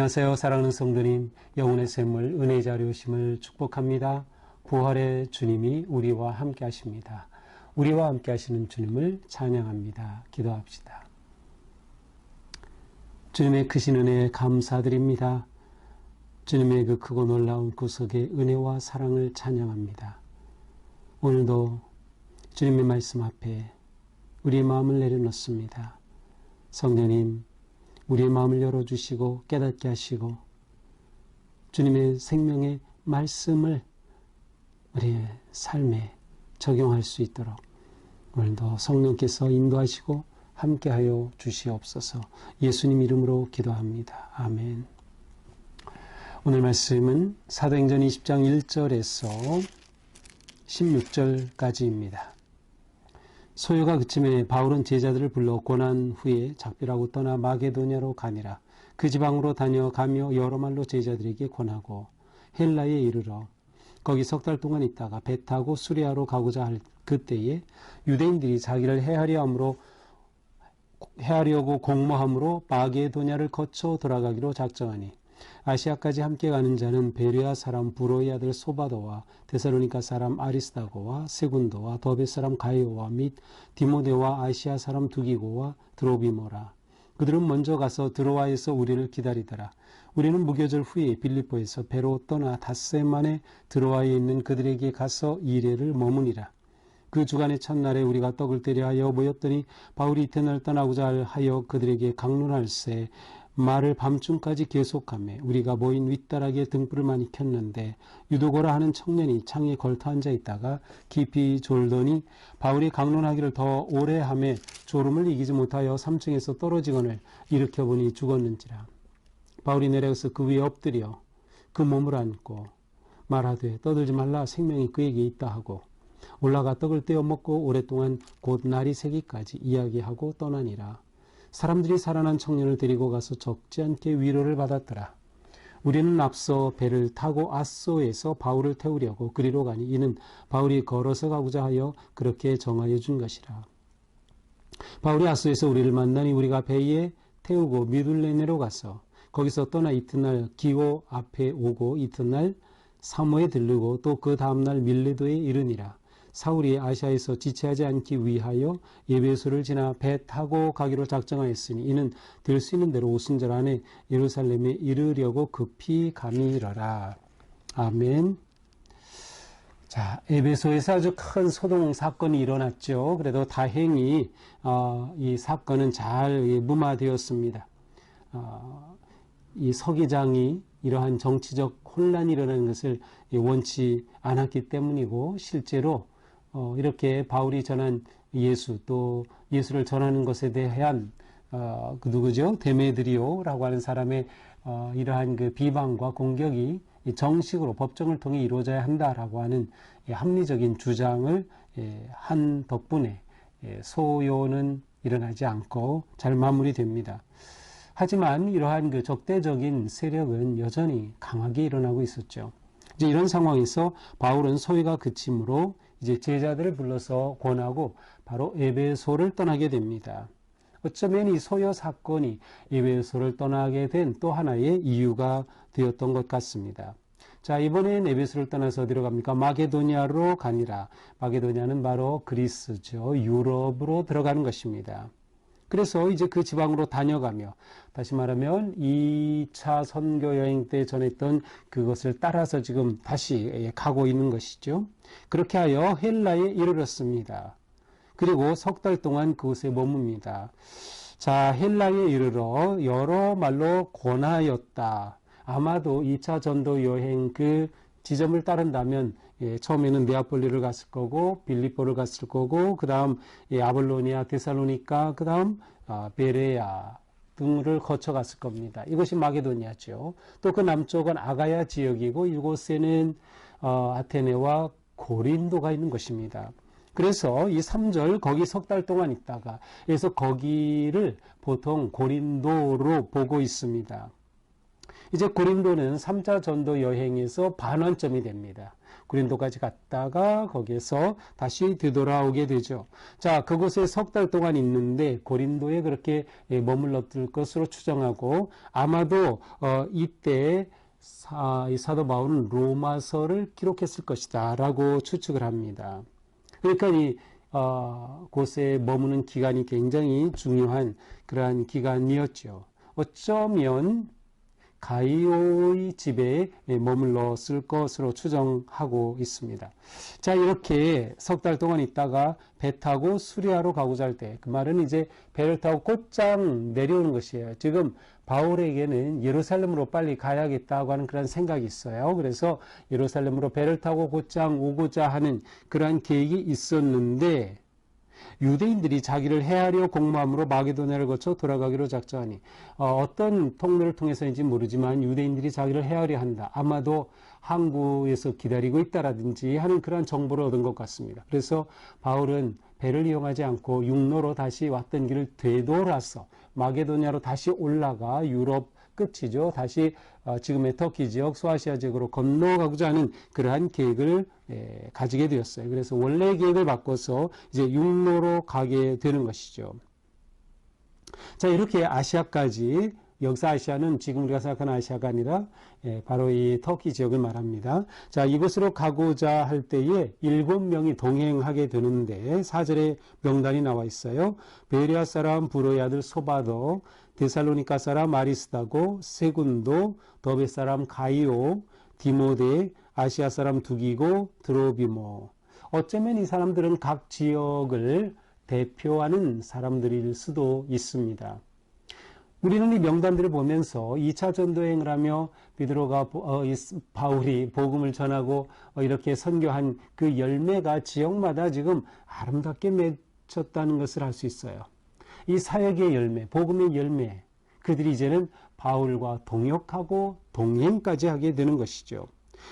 안녕하세요. 사랑하는 성도님, 영혼의 샘물 은혜의 자리오심을 축복합니다. 부활의 주님이 우리와 함께 하십니다. 우리와 함께 하시는 주님을 찬양합니다. 기도합시다. 주님의 크신 은혜에 감사드립니다. 주님의 그 크고 놀라운 구속의 은혜와 사랑을 찬양합니다. 오늘도 주님의 말씀 앞에 우리의 마음을 내려놓습니다. 성령님, 우리의 마음을 열어주시고 깨닫게 하시고 주님의 생명의 말씀을 우리의 삶에 적용할 수 있도록 오늘도 성령께서 인도하시고 함께하여 주시옵소서. 예수님 이름으로 기도합니다. 아멘. 오늘 말씀은 사도행전 20장 1절에서 16절까지입니다. 소요가 그침에 바울은 제자들을 불러 고난 후에 작별하고 떠나 마게도냐로 가니라. 그 지방으로 다녀가며 여러 말로 제자들에게 권하고 헬라에 이르러 거기 석 달 동안 있다가 배 타고 수리아로 가고자 할 그때에 유대인들이 자기를 해하려고 공모함으로 마게도냐를 거쳐 돌아가기로 작정하니 아시아까지 함께 가는 자는 베레아 사람 브로의 아들 소바도와 데살로니가 사람 아리스다고와 세군도와 더베 사람 가이오와 및 디모데와 아시아 사람 두기고와 드로비모라. 그들은 먼저 가서 드로아에서 우리를 기다리더라. 우리는 무교절 후에 빌립보에서 배로 떠나 닷새 만에 드로아에 있는 그들에게 가서 이레를 머무니라. 그 주간의 첫날에 우리가 떡을 때려 하여 모였더니 바울이 이튿날 떠나고자 하여 그들에게 강론할새 말을 밤중까지 계속하며 우리가 모인 윗다락에 등불을 많이 켰는데 유도고라 하는 청년이 창에 걸터 앉아 있다가 깊이 졸더니 바울이 강론하기를 더 오래 하며 졸음을 이기지 못하여 3층에서 떨어지거늘 일으켜보니 죽었는지라. 바울이 내려가서 그 위에 엎드려 그 몸을 안고 말하되 떠들지 말라, 생명이 그에게 있다 하고 올라가 떡을 떼어 먹고 오랫동안 곧 날이 새기까지 이야기하고 떠나니라. 사람들이 살아난 청년을 데리고 가서 적지 않게 위로를 받았더라. 우리는 앞서 배를 타고 아소에서 바울을 태우려고 그리로 가니 이는 바울이 걸어서 가고자 하여 그렇게 정하여 준 것이라. 바울이 아소에서 우리를 만나니 우리가 배에 태우고 미둘레네로 가서 거기서 떠나 이튿날 기오 앞에 오고 이튿날 사모에 들르고 또 그 다음날 밀레도에 이르니라. 사울이 아시아에서 지체하지 않기 위하여 에베소를 지나 배 타고 가기로 작정하였으니 이는 될 수 있는 대로 오순절 안에 예루살렘에 이르려고 급히 감이러라. 아멘. 자, 에베소에서 아주 큰 소동 사건이 일어났죠. 그래도 다행히 이 사건은 잘 무마되었습니다. 이 서기장이 이러한 정치적 혼란이 일어나는 것을 원치 않았기 때문이고 실제로 이렇게 바울이 전한 예수 또 예수를 전하는 것에 대한 그 누구죠? 데메드리오라고 하는 사람의 이러한 그 비방과 공격이 정식으로 법정을 통해 이루어져야 한다라고 하는 합리적인 주장을 한 덕분에 소요는 일어나지 않고 잘 마무리됩니다. 하지만 이러한 그 적대적인 세력은 여전히 강하게 일어나고 있었죠. 이제 이런 상황에서 바울은 소요가 그침으로 이제 제자들을 불러서 권하고 바로 에베소를 떠나게 됩니다. 어쩌면 이 소요 사건이 에베소를 떠나게 된 또 하나의 이유가 되었던 것 같습니다. 자, 이번엔 에베소를 떠나서 어디로 갑니까? 마게도냐로 가니라. 마게도냐는 바로 그리스죠. 유럽으로 들어가는 것입니다. 그래서 이제 그 지방으로 다녀가며 다시 말하면 2차 선교 여행 때 전했던 그것을 따라서 지금 다시 가고 있는 것이죠. 그렇게 하여 헬라에 이르렀습니다. 그리고 석 달 동안 그곳에 머뭅니다. 자, 헬라에 이르러 여러 말로 권하였다. 아마도 2차 전도 여행 그 지점을 따른다면 처음에는 네아폴리를 갔을 거고 빌립보를 갔을 거고 그 다음 아볼로니아, 데살로니가, 그 다음 베레아 등을 거쳐 갔을 겁니다. 이것이 마게도니아죠. 또 그 남쪽은 아가야 지역이고 이곳에는 아테네와 고린도가 있는 것입니다. 그래서 이 3절 거기 석 달 동안 있다가 그래서 거기를 보통 고린도로 보고 있습니다. 이제 고린도는 3차 전도 여행에서 반환점이 됩니다. 고린도까지 갔다가 거기에서 다시 되돌아오게 되죠. 자, 그곳에 석 달 동안 있는데 고린도에 그렇게 머물렀을 것으로 추정하고 아마도 이때 사도 바울은 로마서를 기록했을 것이다 라고 추측을 합니다. 그러니까 곳에 머무는 기간이 굉장히 중요한 그러한 기간이었죠. 어쩌면 가이오의 집에 머물렀을 것으로 추정하고 있습니다. 자, 이렇게 석 달 동안 있다가 배 타고 수리아로 가고자 할 때, 그 말은 이제 배를 타고 곧장 내려오는 것이에요. 지금 바울에게는 예루살렘으로 빨리 가야겠다고 하는 그런 생각이 있어요. 그래서 예루살렘으로 배를 타고 곧장 오고자 하는 그러한 계획이 있었는데, 유대인들이 자기를 해하려 공모함으로 마게도냐를 거쳐 돌아가기로 작정하니 어떤 통로를 통해서인지 모르지만 유대인들이 자기를 해하려 한다. 아마도 항구에서 기다리고 있다라든지 하는 그런 정보를 얻은 것 같습니다. 그래서 바울은 배를 이용하지 않고 육로로 다시 왔던 길을 되돌아서 마게도냐로 다시 올라가 유럽 끝이죠. 다시 지금의 터키 지역, 소아시아 지역으로 건너가고자 하는 그러한 계획을 가지게 되었어요. 그래서 원래 계획을 바꿔서 이제 육로로 가게 되는 것이죠. 자, 이렇게 아시아까지, 여기서 아시아는 지금 우리가 생각하는 아시아가 아니라 바로 이 터키 지역을 말합니다. 자, 이곳으로 가고자 할 때에 7명이 동행하게 되는데 4절에 명단이 나와 있어요. 베레아 사람 브로의 아들 소바도, 데살로니가 사람 아리스다고, 세군도, 더베 사람 가이오, 디모데, 아시아 사람 두기고, 드로비모. 어쩌면 이 사람들은 각 지역을 대표하는 사람들일 수도 있습니다. 우리는 이 명단들을 보면서 2차 전도여행을 하며 베드로가 바울이 복음을 전하고 이렇게 선교한 그 열매가 지역마다 지금 아름답게 맺혔다는 것을 알 수 있어요. 이 사역의 열매, 복음의 열매, 그들이 이제는 바울과 동역하고 동행까지 하게 되는 것이죠.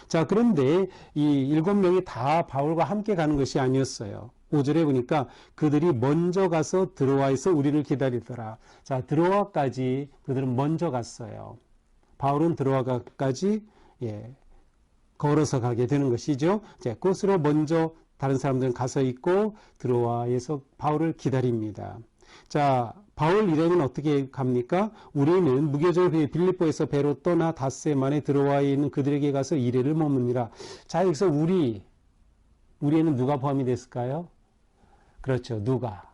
자, 그런데 이 7명이 다 바울과 함께 가는 것이 아니었어요. 5절에 보니까 그들이 먼저 가서 드로아에서 우리를 기다리더라. 자, 드로아까지 그들은 먼저 갔어요. 바울은 드로아까지 걸어서 가게 되는 것이죠. 자, 그곳으로 먼저 다른 사람들은 가서 있고 드로아에서 바울을 기다립니다. 자, 바울 일행은 어떻게 갑니까? 우리는 무교절 후에 빌립보에서 배로 떠나 닷새 만에 드로아에 있는 그들에게 가서 이래를 머무니라. 자, 여기서 우리에는 누가 포함이 됐을까요? 그렇죠. 누가.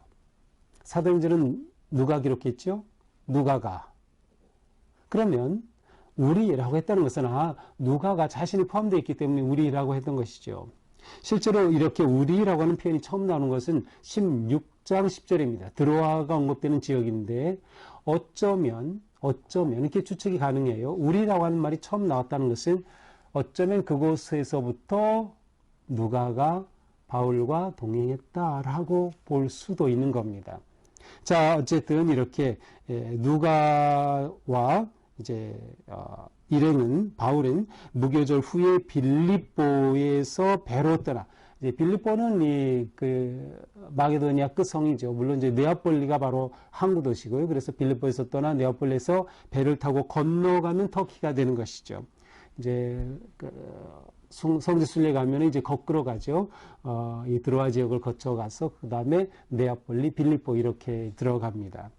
사도행전은 누가 기록했죠? 누가가. 그러면 우리라고 했다는 것은 누가가 자신이 포함되어 있기 때문에 우리라고 했던 것이죠. 실제로 이렇게 우리라고 하는 표현이 처음 나오는 것은 16장 10절입니다. 드로아가 언급되는 지역인데 어쩌면 이렇게 추측이 가능해요. 우리라고 하는 말이 처음 나왔다는 것은 어쩌면 그곳에서부터 누가가 바울과 동행했다라고 볼 수도 있는 겁니다. 자, 어쨌든 이렇게 누가와 이제 일행은 바울은 무교절 후에 빌립보에서 배로 떠나, 이제 빌립보는 마게도니아 끝성이죠. 물론 이제 네아폴리가 바로 항구 도시고요. 그래서 빌립보에서 떠나 네아폴리에서 배를 타고 건너가면 터키가 되는 것이죠. 이제 성지 순례 가면 이제 거꾸로 가죠. 이 드로아 지역을 거쳐가서 그 다음에 네아폴리, 빌립보 이렇게 들어갑니다.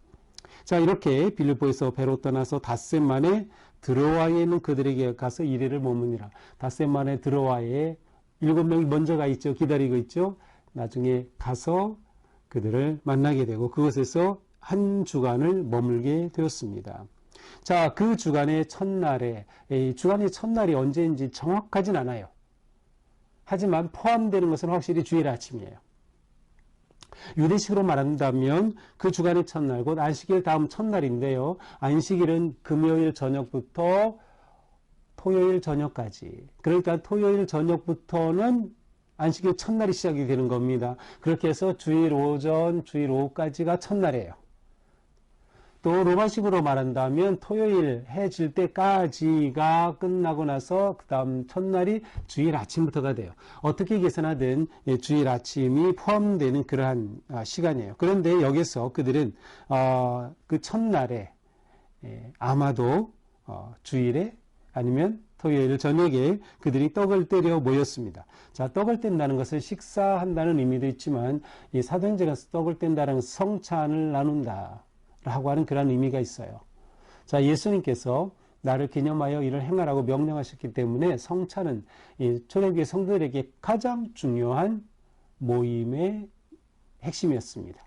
자, 이렇게 빌립보에서 배로 떠나서 닷새 만에 드로아에 있는 그들에게 가서 이래를 머무니라. 닷새 만에 드로아에 7명이 먼저 가 있죠. 기다리고 있죠. 나중에 가서 그들을 만나게 되고 그곳에서 한 주간을 머물게 되었습니다. 자, 그 주간의 첫날에, 주간의 첫날이 언제인지 정확하진 않아요. 하지만 포함되는 것은 확실히 주일 아침이에요. 유대식으로 말한다면 그 주간의 첫날, 곧 안식일 다음 첫날인데요. 안식일은 금요일 저녁부터 토요일 저녁까지. 그러니까 토요일 저녁부터는 안식일 첫날이 시작이 되는 겁니다. 그렇게 해서 주일 오전, 주일 오후까지가 첫날이에요. 또 로마식으로 말한다면 토요일 해 질 때까지가 끝나고 나서 그 다음 첫날이 주일 아침부터가 돼요. 어떻게 계산하든 주일 아침이 포함되는 그러한 시간이에요. 그런데 여기서 그들은 그 첫날에 아마도 주일에 아니면 토요일 저녁에 그들이 떡을 떼려 모였습니다. 자, 떡을 뗀다는 것은 식사한다는 의미도 있지만 이 사도행전에서 떡을 뗀다는 성찬을 나눈다 라고 하는 그런 의미가 있어요. 자, 예수님께서 나를 기념하여 이를 행하라고 명령하셨기 때문에 성찬은 이 초대교회 성도들에게 가장 중요한 모임의 핵심이었습니다.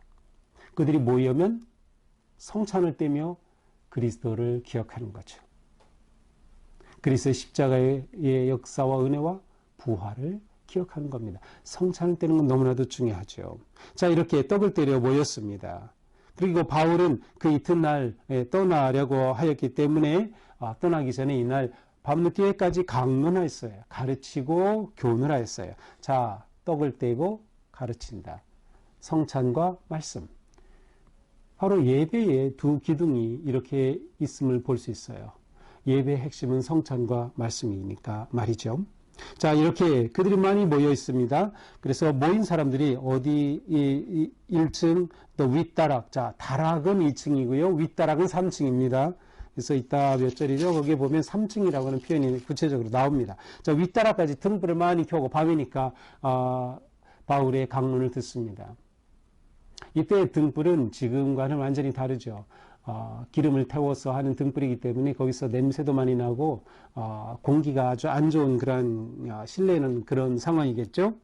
그들이 모이면 성찬을 떼며 그리스도를 기억하는 거죠. 그리스도의 십자가의 역사와 은혜와 부활을 기억하는 겁니다. 성찬을 떼는 건 너무나도 중요하죠. 자, 이렇게 떡을 떼려 모였습니다. 그리고 바울은 그 이튿날 떠나려고 하였기 때문에 떠나기 전에 이날 밤늦게까지 강론하였어요. 가르치고 교훈하였어요. 자, 떡을 떼고 가르친다. 성찬과 말씀. 바로 예배의 두 기둥이 이렇게 있음을 볼 수 있어요. 예배의 핵심은 성찬과 말씀이니까 말이죠. 자, 이렇게 그들이 많이 모여 있습니다. 그래서 모인 사람들이 어디 1층 또 윗다락. 자, 다락은 2층이고요. 윗다락은 3층입니다. 그래서 이따 몇 절이죠? 거기에 보면 3층이라고 하는 표현이 구체적으로 나옵니다. 자, 윗다락까지 등불을 많이 켜고 밤이니까 바울의 강론을 듣습니다. 이때 등불은 지금과는 완전히 다르죠. 기름을 태워서 하는 등불이기 때문에 거기서 냄새도 많이 나고 공기가 아주 안 좋은 그런 실내는 그런 상황이겠죠.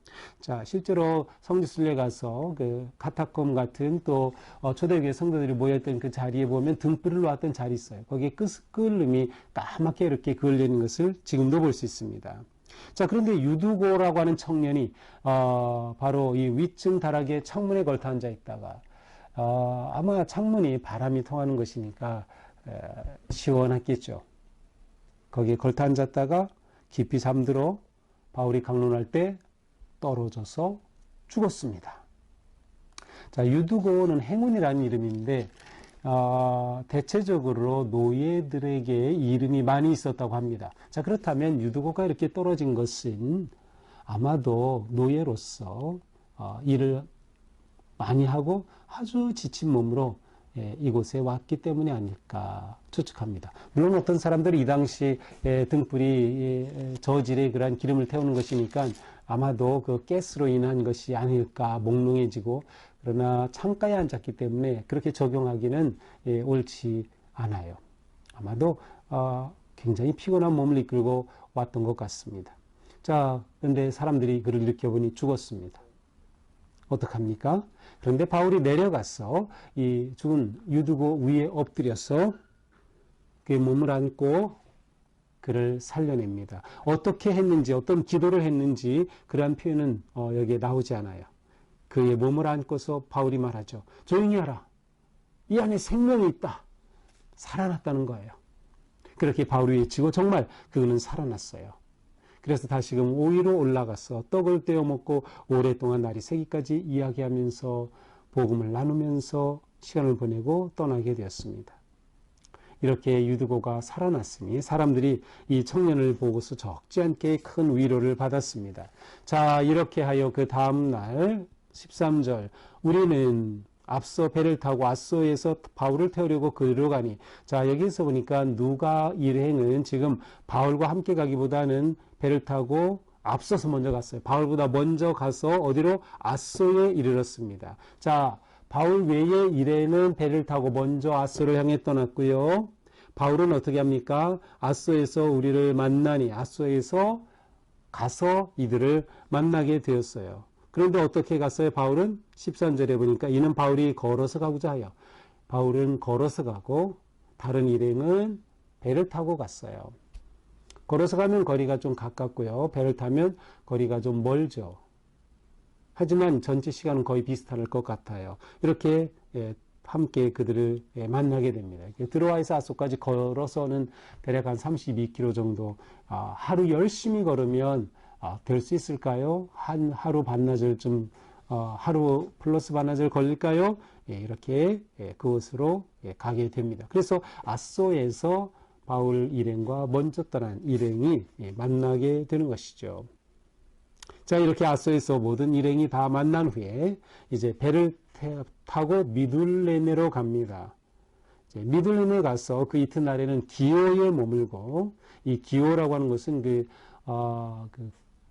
자, 실제로 성지순례 가서 그 카타콤 같은 또 초대교회 성도들이 모였던 그 자리에 보면 등불을 놓았던 자리 있어요. 거기에 끄을름이 까맣게 이렇게 그을려 있는 것을 지금도 볼 수 있습니다. 자, 그런데 유두고라고 하는 청년이 바로 이 위층 다락의 창문에 걸터 앉아 있다가 아마 창문이 바람이 통하는 것이니까 시원했겠죠. 거기에 걸터 앉았다가 깊이 잠들어 바울이 강론할 때 떨어져서 죽었습니다. 자, 유두고는 행운이라는 이름인데 대체적으로 노예들에게 이름이 많이 있었다고 합니다. 자, 그렇다면 유두고가 이렇게 떨어진 것은 아마도 노예로서 일을 많이 하고 아주 지친 몸으로 이곳에 왔기 때문이 아닐까 추측합니다. 물론 어떤 사람들이 이 당시 등불이 저질의 그러한 기름을 태우는 것이니까 아마도 그 가스로 인한 것이 아닐까 몽롱해지고, 그러나 창가에 앉았기 때문에 그렇게 적용하기는 옳지 않아요. 아마도 굉장히 피곤한 몸을 이끌고 왔던 것 같습니다. 자, 그런데 사람들이 그를 일으켜보니 죽었습니다. 어떡합니까? 그런데 바울이 내려가서 이 죽은 유두고 위에 엎드려서 그의 몸을 안고 그를 살려냅니다. 어떻게 했는지, 어떤 기도를 했는지 그러한 표현은 여기에 나오지 않아요. 그의 몸을 안고서 바울이 말하죠. 조용히 하라. 이 안에 생명이 있다. 살아났다는 거예요. 그렇게 바울이 외치고 정말 그는 살아났어요. 그래서 다시금 5위로 올라가서 떡을 떼어 먹고 오랫동안 날이 새기까지 이야기하면서 복음을 나누면서 시간을 보내고 떠나게 되었습니다. 이렇게 유두고가 살아났으니 사람들이 이 청년을 보고서 적지 않게 큰 위로를 받았습니다. 자, 이렇게 하여 그 다음 날 13절, 우리는 앞서 배를 타고 아소에서 바울을 태우려고 그리로 가니. 자, 여기서 보니까 누가 일행은 지금 바울과 함께 가기보다는 배를 타고 앞서서 먼저 갔어요. 바울보다 먼저 가서 어디로? 아소에 이르렀습니다. 자, 바울 외에 일행은 배를 타고 먼저 아소를 향해 떠났고요. 바울은 어떻게 합니까? 아소에서 우리를 만나니, 아소에서 가서 이들을 만나게 되었어요. 그런데 어떻게 갔어요? 바울은 13절에 보니까 이는 바울이 걸어서 가고자 하여. 바울은 걸어서 가고 다른 일행은 배를 타고 갔어요. 걸어서 가면 거리가 좀 가깝고요. 배를 타면 거리가 좀 멀죠. 하지만 전체 시간은 거의 비슷할 것 같아요. 이렇게 함께 그들을 만나게 됩니다. 드로아에서 아소까지 걸어서는 대략 한 32km 정도, 하루 열심히 걸으면 될 수 있을까요? 하루 반나절쯤, 하루 플러스 반나절 걸릴까요? 이렇게 그곳으로 가게 됩니다. 그래서 아소에서 바울 일행과 먼저 떠난 일행이 만나게 되는 것이죠. 자, 이렇게 아소에서 모든 일행이 다 만난 후에 이제 배를 타고 미둘레네로 갑니다. 미들림에 가서 그 이튿날에는 기오에 머물고, 이 기오라고 하는 것은 그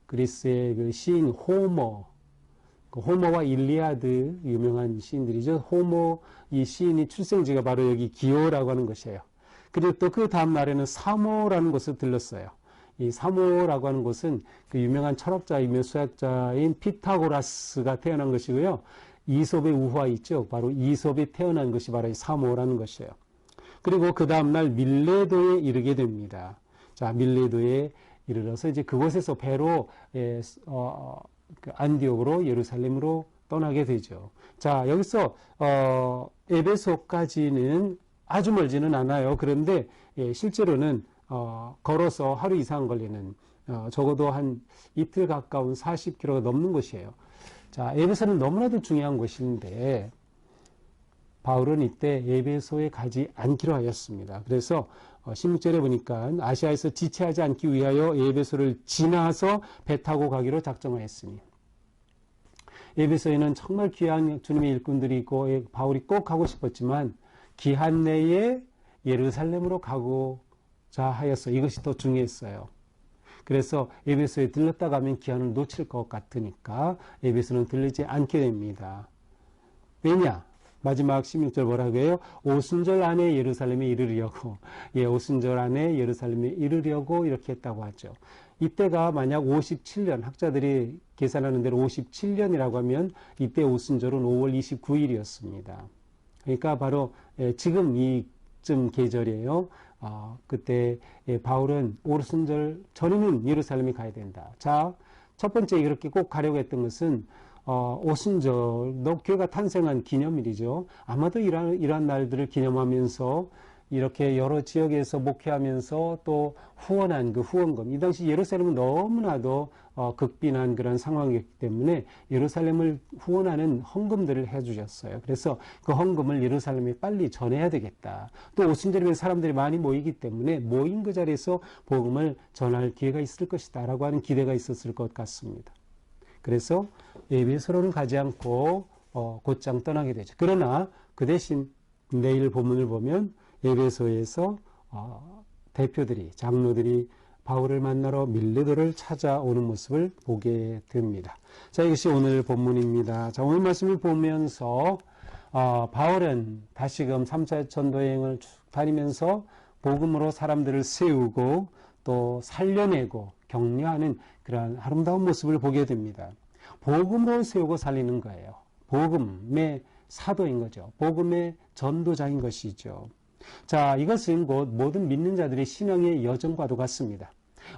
그리스의 그 시인 호머, 호머와 일리아드 유명한 시인들이죠. 호머 이 시인이 출생지가 바로 여기 기오라고 하는 것이에요. 그리고 또 그 다음 날에는 사모라는 곳을 들렀어요. 이 사모라고 하는 곳은 그 유명한 철학자이며 수학자인 피타고라스가 태어난 것이고요. 이솝의 우화 있죠. 바로 이솝이 태어난 것이 바로 이 사모라는 것이에요. 그리고 그 다음 날 밀레도에 이르게 됩니다. 자, 밀레도에 이르러서 이제 그곳에서 배로 그 안디옥으로 예루살렘으로 떠나게 되죠. 자, 여기서 에베소까지는 아주 멀지는 않아요. 그런데 실제로는 걸어서 하루 이상 걸리는 적어도 한 이틀 가까운 40km가 넘는 곳이에요. 자, 에베소는 너무나도 중요한 곳인데 바울은 이때 에베소에 가지 않기로 하였습니다. 그래서 16절에 보니까 아시아에서 지체하지 않기 위하여 에베소를 지나서 배 타고 가기로 작정하였으니, 에베소에는 정말 귀한 주님의 일꾼들이 있고 바울이 꼭 가고 싶었지만 기한 내에 예루살렘으로 가고자 하였어. 이것이 더 중요했어요. 그래서 에베소에 들렀다 가면 기한을 놓칠 것 같으니까 에베소는 들르지 않게 됩니다. 왜냐? 마지막 16절 뭐라고 해요? 오순절 안에 예루살렘에 이르려고, 오순절 안에 예루살렘에 이르려고 이렇게 했다고 하죠. 이때가 만약 57년, 학자들이 계산하는 대로 57년이라고 하면 이때 오순절은 5월 29일이었습니다. 그러니까 바로 지금 이쯤 계절이에요. 그때 바울은 오순절 전에는 예루살렘에 가야 된다. 자, 첫 번째 이렇게 꼭 가려고 했던 것은 오순절, 교회가 탄생한 기념일이죠. 아마도 이러한 날들을 기념하면서 이렇게 여러 지역에서 목회하면서 또 후원한 그 후원금. 이 당시 예루살렘은 너무나도 극빈한 그런 상황이었기 때문에 예루살렘을 후원하는 헌금들을 해주셨어요. 그래서 그 헌금을 예루살렘에 빨리 전해야 되겠다. 또 오순절이면 사람들이 많이 모이기 때문에 모인 그 자리에서 복음을 전할 기회가 있을 것이다 라고 하는 기대가 있었을 것 같습니다. 그래서 에베소로는 가지 않고 곧장 떠나게 되죠. 그러나 그 대신 내일 본문을 보면 에베소에서 대표들이, 장로들이 바울을 만나러 밀레도를 찾아오는 모습을 보게 됩니다. 자, 이것이 오늘 본문입니다. 자, 오늘 말씀을 보면서 바울은 다시금 3차 전도여행을 쭉 다니면서 복음으로 사람들을 세우고 또 살려내고 격려하는 그러한 아름다운 모습을 보게 됩니다. 복음으로 세우고 살리는 거예요. 복음의 사도인 거죠. 복음의 전도자인 것이죠. 자, 이것은 곧 모든 믿는 자들의 신앙의 여정과도 같습니다.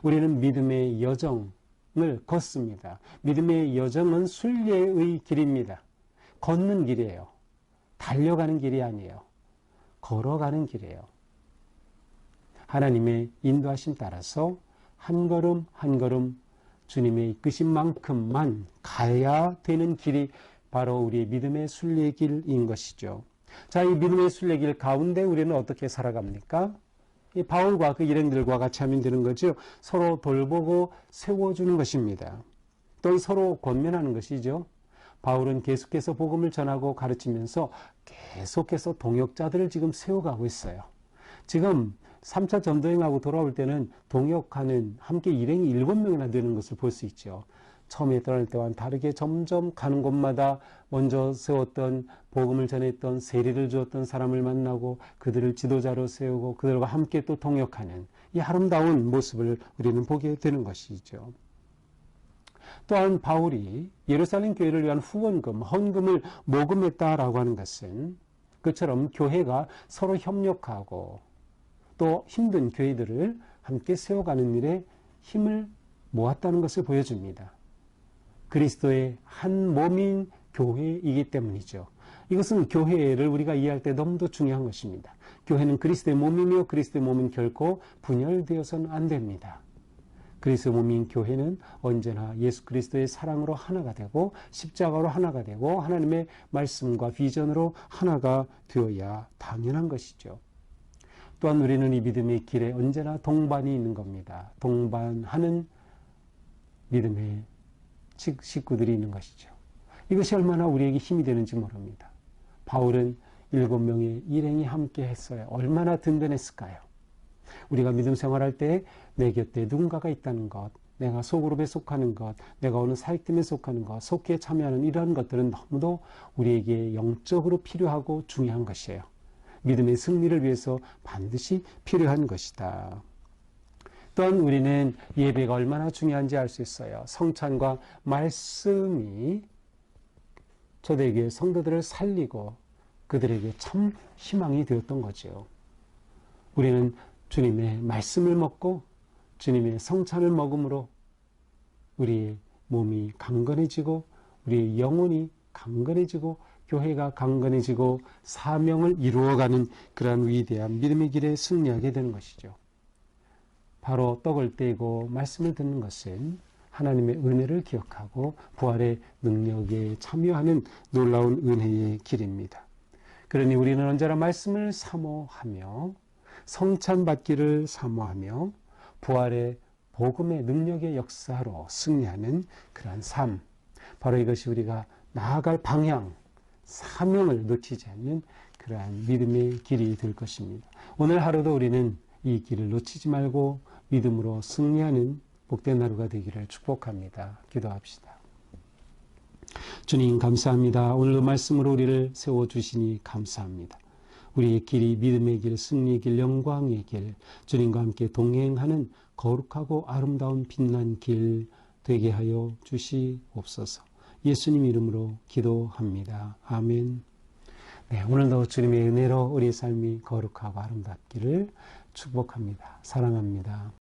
우리는 믿음의 여정을 걷습니다. 믿음의 여정은 순례의 길입니다. 걷는 길이에요. 달려가는 길이 아니에요. 걸어가는 길이에요. 하나님의 인도하심 따라서 한 걸음 한 걸음 주님의 이끄신 만큼만 가야 되는 길이 바로 우리의 믿음의 순례길인 것이죠. 자, 이 믿음의 순례길 가운데 우리는 어떻게 살아갑니까? 이 바울과 그 일행들과 같이 하면 되는 거죠. 서로 돌보고 세워주는 것입니다. 또 서로 권면하는 것이죠. 바울은 계속해서 복음을 전하고 가르치면서 계속해서 동역자들을 지금 세워가고 있어요. 지금 3차 전도행하고 돌아올 때는 동역하는 함께 일행이 7명이나 되는 것을 볼 수 있죠. 처음에 떠날 때와는 다르게 점점 가는 곳마다 먼저 세웠던 복음을 전했던 세례를 주었던 사람을 만나고 그들을 지도자로 세우고 그들과 함께 또 동역하는 이 아름다운 모습을 우리는 보게 되는 것이죠. 또한 바울이 예루살렘 교회를 위한 후원금, 헌금을 모금했다라고 하는 것은 그처럼 교회가 서로 협력하고 또 힘든 교회들을 함께 세워가는 일에 힘을 모았다는 것을 보여줍니다. 그리스도의 한 몸인 교회이기 때문이죠. 이것은 교회를 우리가 이해할 때 너무도 중요한 것입니다. 교회는 그리스도의 몸이며 그리스도의 몸은 결코 분열되어서는 안 됩니다. 그리스도의 몸인 교회는 언제나 예수 그리스도의 사랑으로 하나가 되고 십자가로 하나가 되고 하나님의 말씀과 비전으로 하나가 되어야 당연한 것이죠. 또한 우리는 이 믿음의 길에 언제나 동반이 있는 겁니다. 동반하는 믿음의 식구들이 있는 것이죠. 이것이 얼마나 우리에게 힘이 되는지 모릅니다. 바울은 7명의 일행이 함께 했어요. 얼마나 든든했을까요? 우리가 믿음 생활할 때 내 곁에 누군가가 있다는 것, 내가 소그룹에 속하는 것, 내가 어느 사역팀에 속하는 것, 속기에 참여하는 이러한 것들은 너무도 우리에게 영적으로 필요하고 중요한 것이에요. 믿음의 승리를 위해서 반드시 필요한 것이다. 또한 우리는 예배가 얼마나 중요한지 알 수 있어요. 성찬과 말씀이 저들에게 성도들을 살리고 그들에게 참 희망이 되었던 거죠. 우리는 주님의 말씀을 먹고 주님의 성찬을 먹음으로 우리의 몸이 강건해지고 우리의 영혼이 강건해지고 교회가 강건해지고 사명을 이루어가는 그러한 위대한 믿음의 길에 승리하게 되는 것이죠. 바로 떡을 떼고 말씀을 듣는 것은 하나님의 은혜를 기억하고 부활의 능력에 참여하는 놀라운 은혜의 길입니다. 그러니 우리는 언제나 말씀을 사모하며 성찬 받기를 사모하며 부활의 복음의 능력의 역사로 승리하는 그러한 삶, 바로 이것이 우리가 나아갈 방향, 사명을 놓치지 않는 그러한 믿음의 길이 될 것입니다. 오늘 하루도 우리는 이 길을 놓치지 말고 믿음으로 승리하는 복된 하루가 되기를 축복합니다. 기도합시다. 주님 감사합니다. 오늘도 말씀으로 우리를 세워주시니 감사합니다. 우리의 길이 믿음의 길, 승리의 길, 영광의 길, 주님과 함께 동행하는 거룩하고 아름다운 빛난 길 되게 하여 주시옵소서. 예수님 이름으로 기도합니다. 아멘. 네, 오늘도 주님의 은혜로 우리 삶이 거룩하고 아름답기를 축복합니다. 사랑합니다.